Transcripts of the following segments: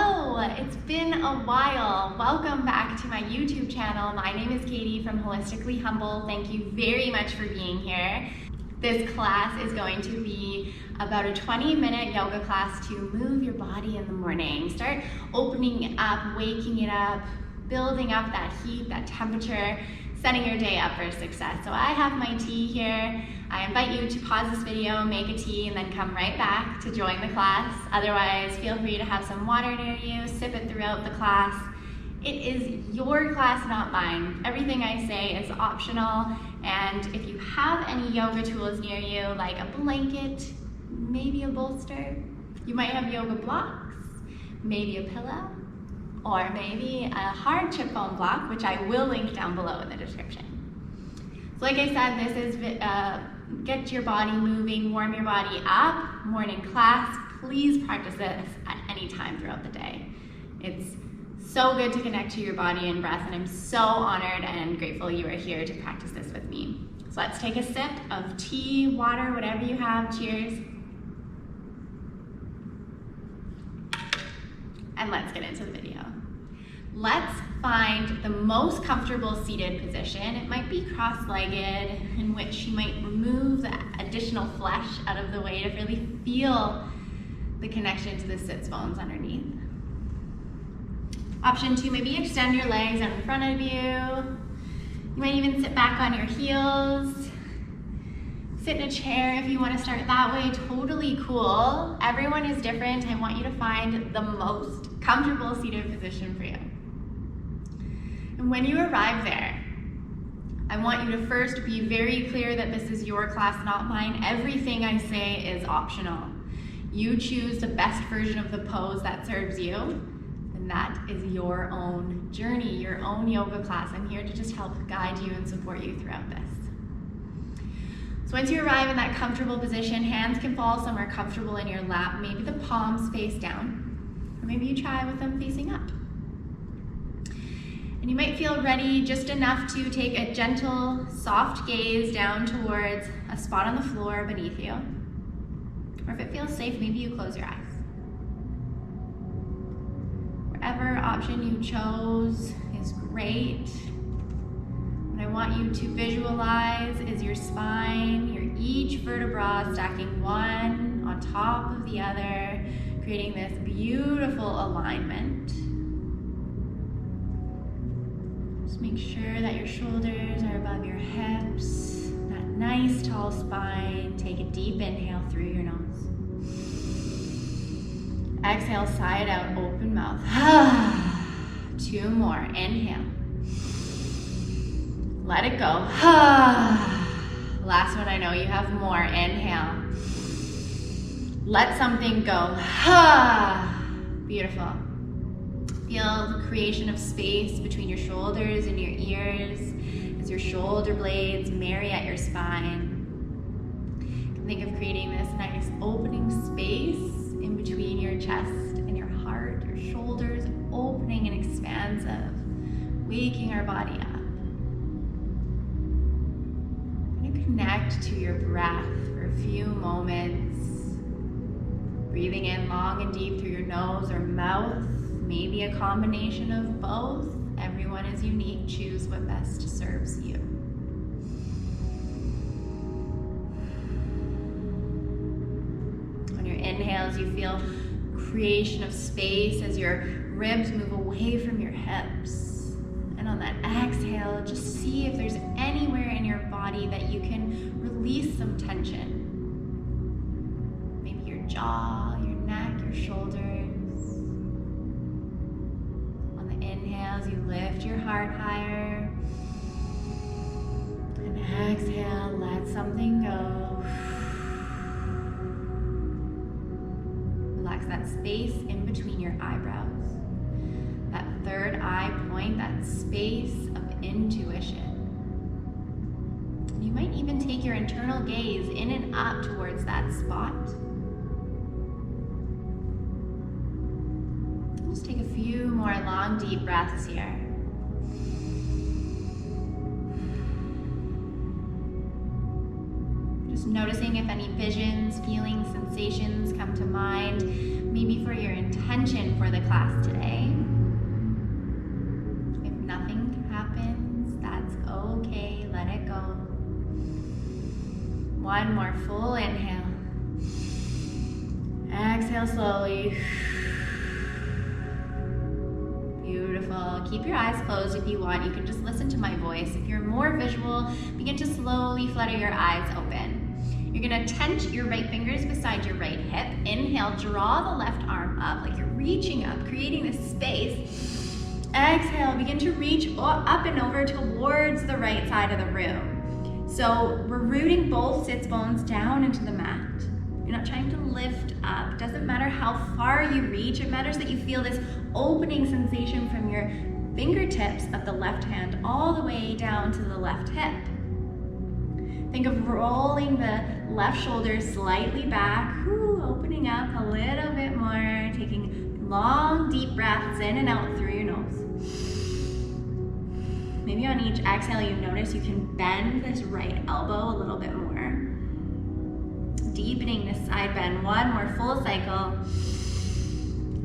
Hello, it's been a while. Welcome back to my YouTube channel. My name is Katie from Holistically Humble. Thank you very much for being here. This class is going to be about a 20-minute yoga class to move your body in the morning. Start opening it up, waking it up, building up that heat, that temperature, setting your day up for success. So I have my tea here. I invite you to pause this video, make a tea, and then come right back to join the class. Otherwise, feel free to have some water near you, sip it throughout the class. It is your class, not mine. Everything I say is optional, and if you have any yoga tools near you, like a blanket, maybe a bolster, you might have yoga blocks, maybe a pillow, or maybe a hard chip foam block, which I will link down below in the description. So like I said, this is get your body moving, warm your body up, morning class. Please practice this at any time throughout the day. It's so good to connect to your body and breath, and I'm so honored and grateful you are here to practice this with me. So let's take a sip of tea, water, whatever you have. Cheers. And let's get into the video. Let's find the most comfortable seated position. It might be cross-legged, in which you might remove the additional flesh out of the way to really feel the connection to the sits bones underneath. Option 2, maybe extend your legs out in front of you. You might even sit back on your heels. Sit in a chair if you want to start that way, totally cool. Everyone is different. I want you to find the most comfortable seated position for you. And when you arrive there, I want you to first be very clear that this is your class, not mine. Everything I say is optional. You choose the best version of the pose that serves you, and that is your own journey, your own yoga class. I'm here to just help guide you and support you throughout this. So once you arrive in that comfortable position, hands can fall somewhere comfortable in your lap, maybe the palms face down, or maybe you try with them facing up. And you might feel ready just enough to take a gentle, soft gaze down towards a spot on the floor beneath you. Or if it feels safe, maybe you close your eyes. Whatever option you chose is great. What I want you to visualize is your spine, each vertebra stacking one on top of the other, creating this beautiful alignment. Just make sure that your shoulders are above your hips, that nice tall spine. Take a deep inhale through your nose. Exhale, sigh it out, open mouth. 2 more, inhale. Let it go. Last one, I know you have more. Inhale. Let something go. Beautiful. Feel the creation of space between your shoulders and your ears as your shoulder blades marry at your spine. You can think of creating this nice opening space in between your chest and your heart, your shoulders opening and expansive, waking our body up. Connect to your breath for a few moments. Breathing in long and deep through your nose or mouth, maybe a combination of both. Everyone is unique. Choose what best serves you. On your inhales, you feel creation of space as your ribs move away from your hips. And on that exhale, just see if there's anywhere in your body that you can release some tension. Maybe your jaw, your neck, your shoulders. On the inhales, you lift your heart higher. And exhale, let something go. Relax that space in between your eyebrows. That third eye point, that space of intuition. You might even take your internal gaze in and up towards that spot. Just take a few more long, deep breaths here. Just noticing if any visions, feelings, sensations come to mind. maybe for your intention for the class today. If nothing happens, that's okay, let it go. One more full inhale. Exhale slowly. Beautiful. Keep your eyes closed if you want. You can just listen to my voice. If you're more visual, begin to slowly flutter your eyes open. You're gonna tense your right fingers beside your right hip. Inhale, draw the left arm up like you're reaching up, creating this space. Exhale, begin to reach up and over towards the right side of the room. So we're rooting both sits bones down into the mat. You're not trying to lift up. It doesn't matter how far you reach. It matters that you feel this opening sensation from your fingertips of the left hand all the way down to the left hip. Think of rolling the left shoulder slightly back, opening up a little bit more, taking long, deep breaths in and out through your nose. Maybe on each exhale, you notice you can bend this right elbow a little bit more. Deepening this side bend, one more full cycle.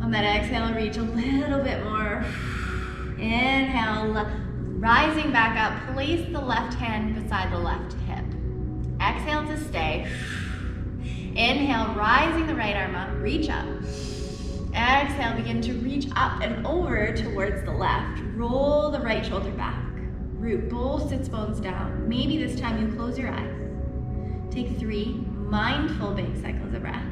On that exhale, reach a little bit more. Inhale, rising back up, place the left hand beside the left hip. Exhale to stay. Inhale, rising the right arm up, reach up. Exhale, begin to reach up and over towards the left. Roll the right shoulder back. Root both sits bones down. Maybe this time you close your eyes. Take 3 mindful big cycles of breath.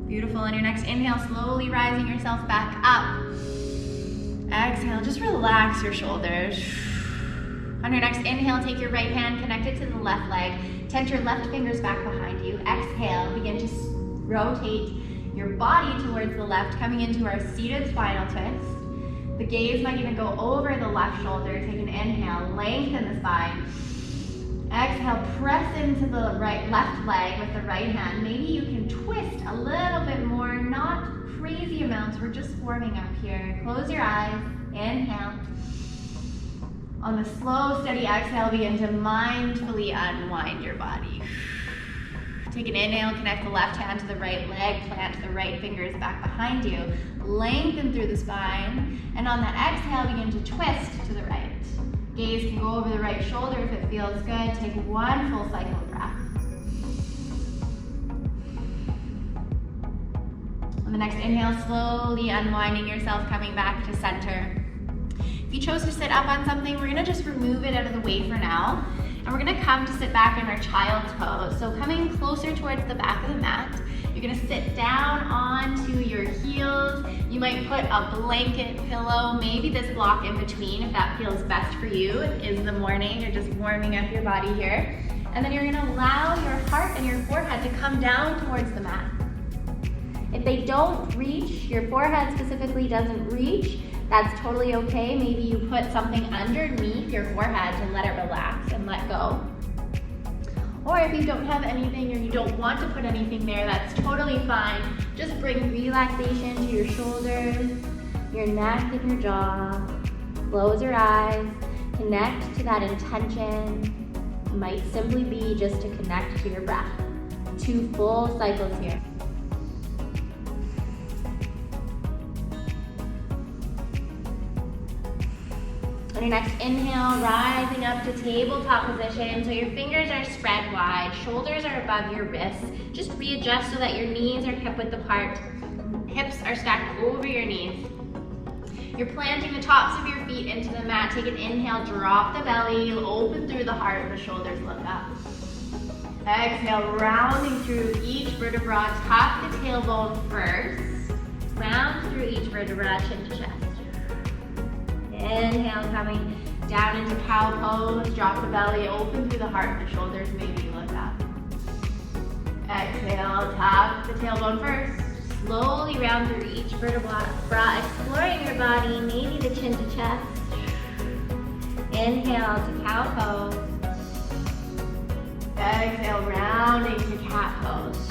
Beautiful. On your next inhale, slowly rising yourself back up. Exhale, just relax your shoulders. On your next inhale, take your right hand, connect it to the left leg. Tent your left fingers back behind you. Exhale, begin to rotate your body towards the left, coming into our seated spinal twist. The gaze might even go over the left shoulder. Take an inhale, lengthen the spine. Exhale, press into the left leg with the right hand. Maybe you can twist a little bit more, not crazy amounts. We're just warming up here. Close your eyes, inhale. On the slow, steady exhale, begin to mindfully unwind your body. Take an inhale, connect the left hand to the right leg, plant the right fingers back behind you. Lengthen through the spine, and on that exhale, begin to twist to the right. Gaze can go over the right shoulder if it feels good. Take one full cycle of breath. On the next inhale, slowly unwinding yourself, coming back to center. If you chose to sit up on something, we're gonna just remove it out of the way for now. And we're gonna come to sit back in our child's pose. So coming closer towards the back of the mat, you're gonna sit down onto your heels. You might put a blanket, pillow, maybe this block in between if that feels best for you. It is the morning, you're just warming up your body here. And then you're gonna allow your heart and your forehead to come down towards the mat. If they don't reach, your forehead specifically doesn't reach, that's totally okay. Maybe you put something underneath your forehead to let it relax and let go. Or if you don't have anything or you don't want to put anything there, that's totally fine. Just bring relaxation to your shoulders, your neck and your jaw. Close your eyes, connect to that intention. It might simply be just to connect to your breath. 2 full cycles here. On your next inhale, rising up to tabletop position. So your fingers are spread wide, shoulders are above your wrists. Just readjust so that your knees are hip-width apart. Hips are stacked over your knees. You're planting the tops of your feet into the mat. Take an inhale, drop the belly, open through the heart, the shoulders look up. Exhale, rounding through each vertebra, tuck the tailbone first. Round through each vertebra, chin to chest. Inhale, coming down into cow pose. Drop the belly, open through the heart, the shoulders, maybe look up. Exhale, tuck the tailbone first. Slowly round through each vertebra, exploring your body, maybe the chin to chest. Inhale to cow pose. Exhale, rounding to cat pose.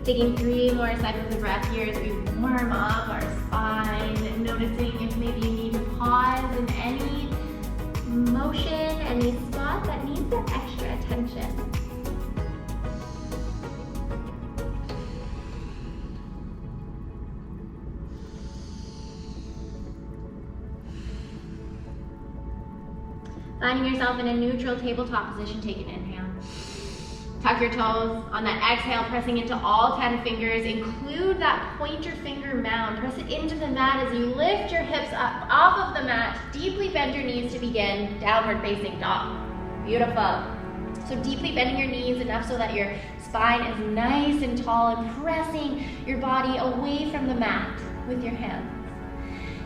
Taking 3 more cycles of breath here as we warm up our spine. Notice Noticing if maybe you need to pause in any motion, any spot that needs that extra attention. Finding yourself in a neutral tabletop position, take an inhale. Tuck your toes. On that exhale, pressing into all 10 fingers. Include that pointer finger mound. Press it into the mat as you lift your hips up off of the mat. Deeply bend your knees to begin downward facing dog. Beautiful. So deeply bending your knees enough so that your spine is nice and tall and pressing your body away from the mat with your hands.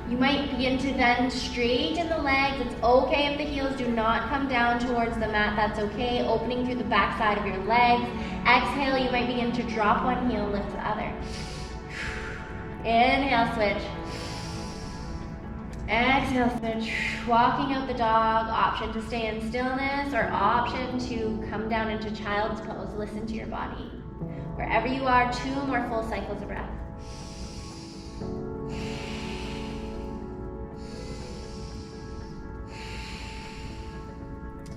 You might begin to then straighten the legs. It's okay if the heels do not come down towards the mat. That's okay. Opening through the back side of your legs. Exhale, you might begin to drop one heel, lift the other. Inhale, switch. Exhale, switch. Walking out the dog. Option to stay in stillness or option to come down into child's pose. Listen to your body. Wherever you are, 2 more full cycles of breath.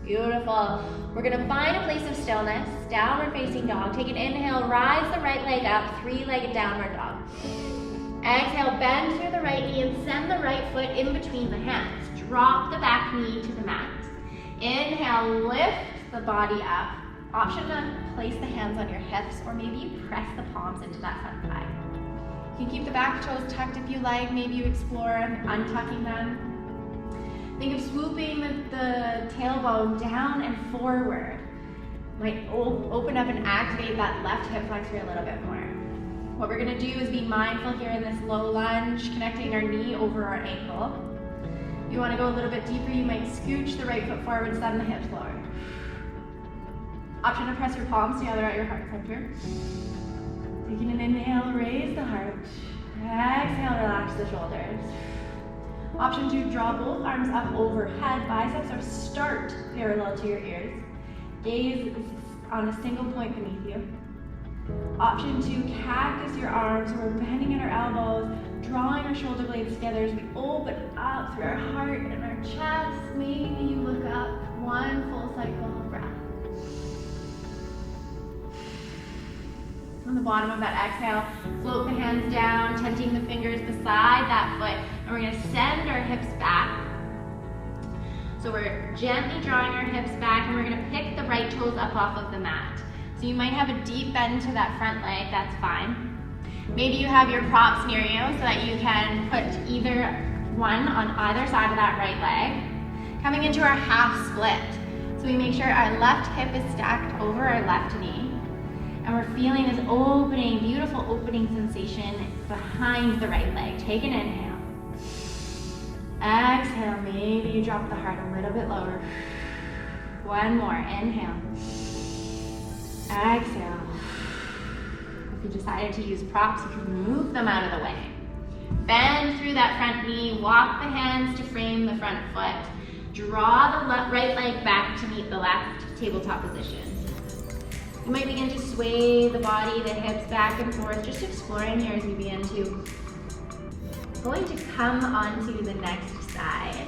Beautiful. We're gonna find a place of stillness, downward facing dog. Take an inhale, rise the right leg up, 3-legged downward dog. Exhale, bend through the right knee and send the right foot in between the hands. Drop the back knee to the mat. Inhale, lift the body up. Option to place the hands on your hips, or maybe you press the palms into that front thigh. You can keep the back toes tucked if you like. Maybe you explore untucking them. Think of swooping the tailbone down and forward. Might open up and activate that left hip flexor a little bit more. What we're gonna do is be mindful here in this low lunge, connecting our knee over our ankle. If you wanna go a little bit deeper, you might scooch the right foot forward, send the hips forward. Option to press your palms together at your heart center. Taking an inhale, raise the heart. Exhale, relax the shoulders. Option to draw both arms up overhead, biceps are start parallel to your ears. Gaze is on a single point beneath you. Option to cactus your arms, we're bending at our elbows, drawing our shoulder blades together as we open up through our heart and our chest. Maybe you look up, 1 full cycle of breath. On the bottom of that exhale, float the hands down, tenting the fingers beside that foot, and we're gonna send our hips back. So we're gently drawing our hips back, and we're gonna pick the right toes up off of the mat. So you might have a deep bend to that front leg, that's fine. Maybe you have your props near you so that you can put either one on either side of that right leg. Coming into our half split. So we make sure our left hip is stacked over our left knee. And we're feeling this opening, beautiful opening sensation behind the right leg. Take an inhale. Exhale, maybe you drop the heart a little bit lower. 1 more, inhale. Exhale. If you decided to use props, you can move them out of the way. Bend through that front knee, walk the hands to frame the front foot. Draw the right leg back to meet the left tabletop position. You might begin to sway the body, the hips back and forth, just exploring here as we begin to going to come onto the next side.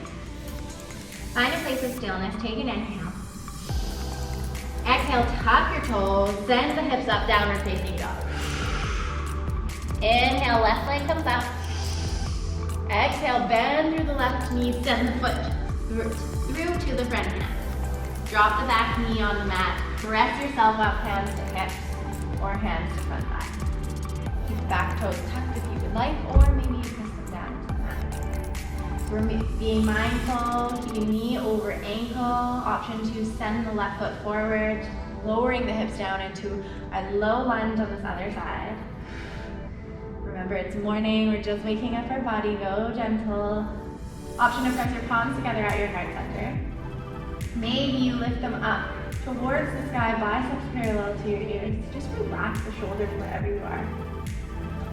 Find a place of stillness, take an inhale. Exhale, tuck your toes, send the hips up, downward facing dog. Inhale, left leg comes up. Exhale, bend through the left knee, send the foot through to the front hand. Drop the back knee on the mat. Press yourself up, hands to hips, or hands to front thigh. Keep the back toes tucked if you would like, or maybe you press them down to the mat. So we're being mindful, keeping knee over ankle. Option to send the left foot forward, lowering the hips down into a low lunge on this other side. Remember, it's morning, we're just waking up our body, go gentle. Option to press your palms together at your heart center. Maybe you lift them up towards the sky, biceps parallel to your ears. Just relax the shoulders wherever you are.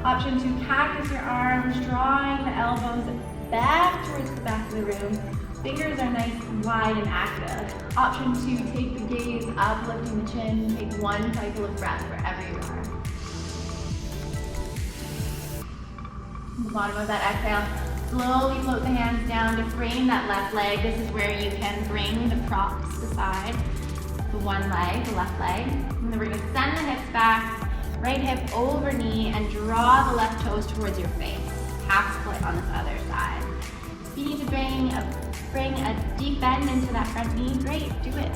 Option to cactus your arms, drawing the elbows back towards the back of the room. Fingers are nice and wide and active. Option to take the gaze up, lifting the chin. Take 1 cycle of breath wherever you are. On the bottom of that exhale, Slowly float the hands down to frame that left leg. This is where you can bring the props beside the one leg, the left leg. And then we're gonna send the hips back, right hip over knee, and draw the left toes towards your face. Half split on this other side. If you need to bring a deep bend into that front knee, great, do it.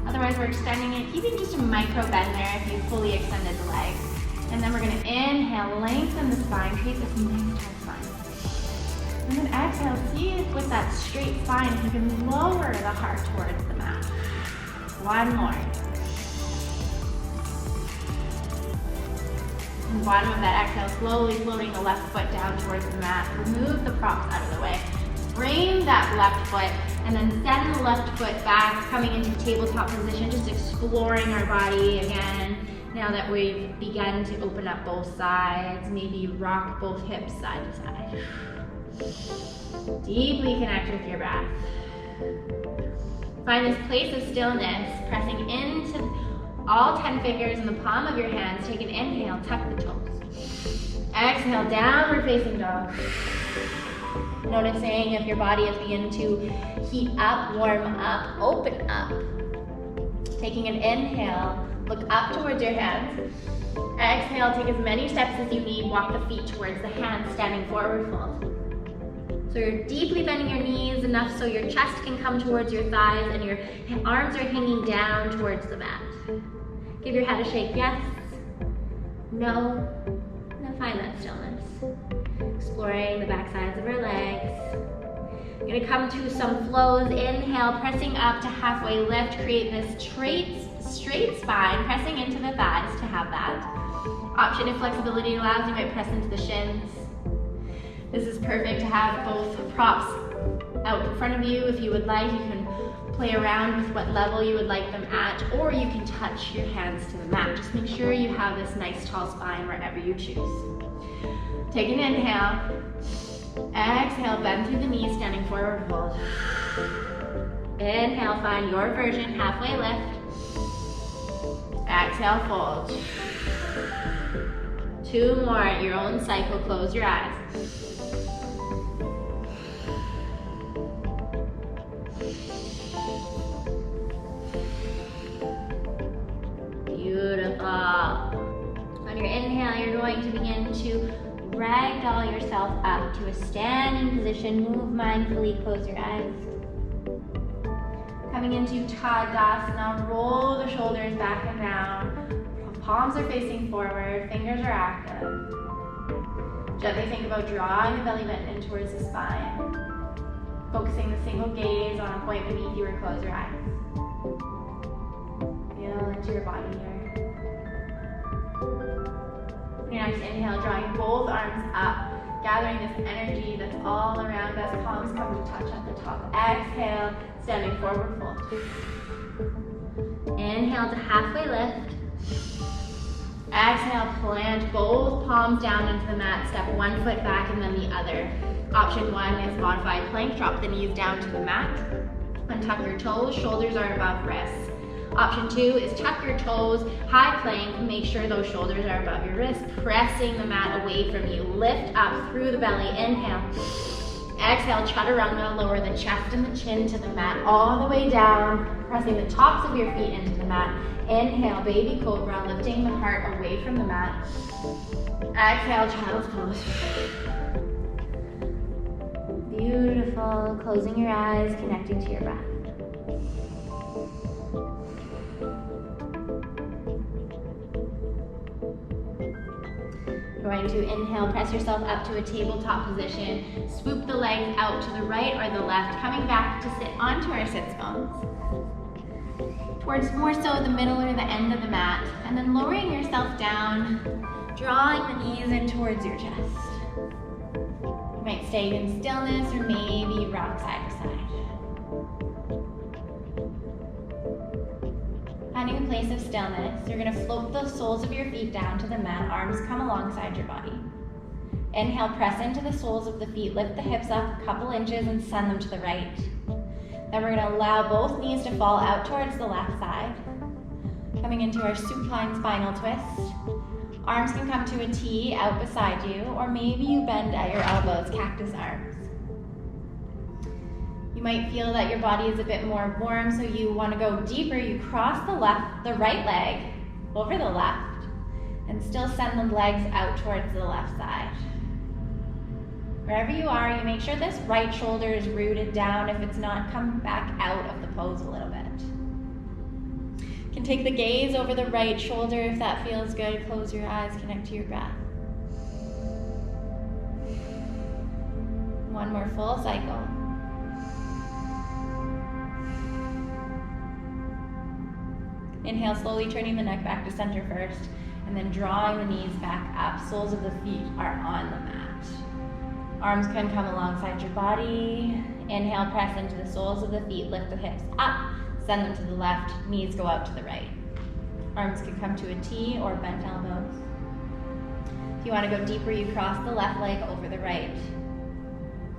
Otherwise, we're extending it, keeping just a micro bend there if you fully extended the leg. And then we're gonna inhale, lengthen the spine, create this nice tall spine. And then exhale, see if with that straight spine, if you can lower the heart towards the mat. One more. And the bottom of that exhale, slowly floating the left foot down towards the mat. Remove the props out of the way. Frame that left foot, and then send the left foot back, coming into tabletop position, just exploring our body again. Now that we've begun to open up both sides, maybe rock both hips side to side. Deeply connect with your breath. Find this place of stillness, pressing into all 10 fingers in the palm of your hands. Take an inhale, tuck the toes. Exhale, downward facing dog. Noticing if your body is beginning to heat up, warm up, open up. Taking an inhale, look up towards your hands. Exhale, take as many steps as you need. Walk the feet towards the hands, standing forward fold. So you're deeply bending your knees enough so your chest can come towards your thighs and your arms are hanging down towards the mat. Give your head a shake, yes, no, and then find that stillness. Exploring the back sides of our legs. You're gonna come to some flows. Inhale, pressing up to halfway lift. Create this straight spine, pressing into the thighs to have that. Option if flexibility allows, you might press into the shins. This is perfect to have both props out in front of you. If you would like, you can play around with what level you would like them at, or you can touch your hands to the mat. Just make sure you have this nice tall spine wherever you choose. Take an inhale. Exhale, bend through the knees, standing forward fold. Inhale, find your version, halfway lift. Exhale, fold. 2 more at your own cycle, close your eyes. Beautiful. On your inhale, you're going to begin to ragdoll yourself up to a standing position. Move mindfully, close your eyes. Coming into Tadasana, roll the shoulders back and down. Palms are facing forward, fingers are active. Gently think about drawing the belly button in towards the spine. Focusing the single gaze on a point beneath you or close your eyes. Feel into your body here. Your next inhale, drawing both arms up, gathering this energy that's all around us. Palms come to touch at the top. Exhale, standing forward fold. Inhale to halfway lift. Exhale, plant both palms down into the mat. Step one foot back and then the other. Option 1 is modified plank. Drop the knees down to the mat. Untuck your toes, shoulders are above wrists. Option 2 is tuck your toes, high plank, make sure those shoulders are above your wrists, pressing the mat away from you. Lift up through the belly, inhale. Exhale, chaturanga, lower the chest and the chin to the mat, all the way down, pressing the tops of your feet into the mat. Inhale, baby cobra, lifting the heart away from the mat. Exhale, child's pose. Beautiful, closing your eyes, connecting to your breath. Going to inhale, press yourself up to a tabletop position. Swoop the legs out to the right or the left, coming back to sit onto our sits bones. Towards more so the middle or the end of the mat. And then lowering yourself down, drawing the knees in towards your chest. You might stay in stillness or maybe rock side to side. Finding a place of stillness, you're going to float the soles of your feet down to the mat, arms come alongside your body. Inhale, press into the soles of the feet, lift the hips up a couple inches and send them to the right. Then we're going to allow both knees to fall out towards the left side. Coming into our supine spinal twist. Arms can come to a T out beside you, or maybe you bend at your elbows, cactus arms. You might feel that your body is a bit more warm, so you want to go deeper. You cross the right leg over the left, and still send the legs out towards the left side. Wherever you are, you make sure this right shoulder is rooted down. If it's not, come back out of the pose a little bit. You can take the gaze over the right shoulder if that feels good. Close your eyes, connect to your breath. One more full cycle. Inhale, slowly turning the neck back to center first, and then drawing the knees back up. Soles of the feet are on the mat. Arms can come alongside your body. Inhale, press into the soles of the feet, lift the hips up, send them to the left, knees go out to the right. Arms can come to a T or bent elbows. If you want to go deeper, you cross the left leg over the right.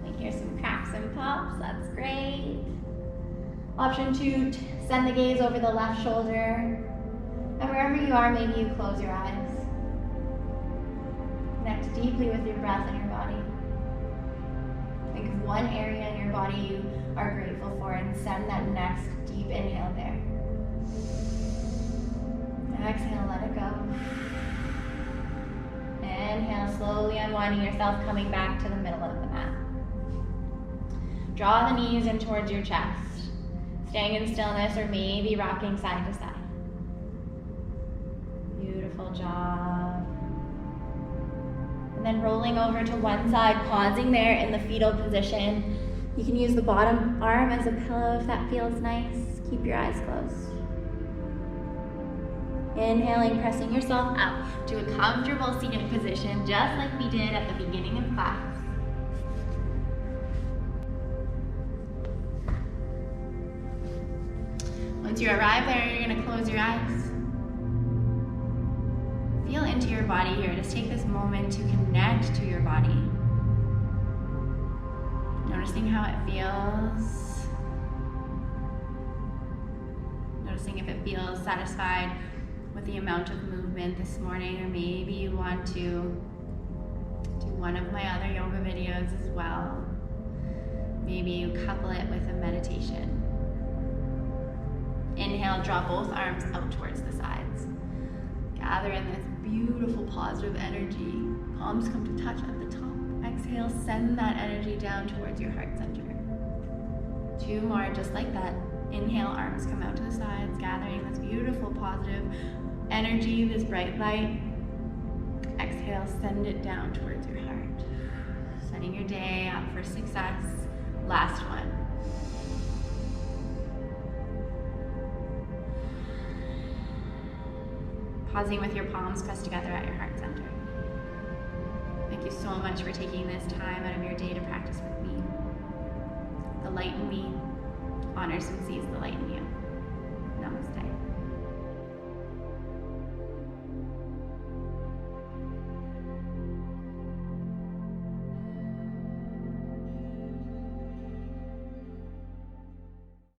You can hear some cracks and pops, that's great. Option 2, send the gaze over the left shoulder. And wherever you are, maybe you close your eyes. Connect deeply with your breath and your body. Think of one area in your body you are grateful for and send that next deep inhale there. Exhale, let it go. Inhale, slowly unwinding yourself, coming back to the middle of the mat. Draw the knees in towards your chest. Staying in stillness or maybe rocking side to side. Beautiful job. And then rolling over to one side, pausing there in the fetal position. You can use the bottom arm as a pillow if that feels nice. Keep your eyes closed. Inhaling, pressing yourself out to a comfortable seated position, just like we did at the beginning of class. Once you arrive there, you're going to close your eyes. Feel into your body here. Just take this moment to connect to your body. Noticing how it feels. Noticing if it feels satisfied with the amount of movement this morning, or maybe you want to do one of my other yoga videos as well. Maybe you couple it with a meditation. Inhale, draw both arms out towards the sides. Gather in this beautiful positive energy. Palms come to touch at the top. Exhale, send that energy down towards your heart center. 2 more, just like that. Inhale, arms come out to the sides, gathering this beautiful positive energy, this bright light. Exhale, send it down towards your heart. Setting your day up for success. Last one. Pausing with your palms pressed together at your heart center. Thank you so much for taking this time out of your day to practice with me. The light in me honors and sees the light in you. Namaste.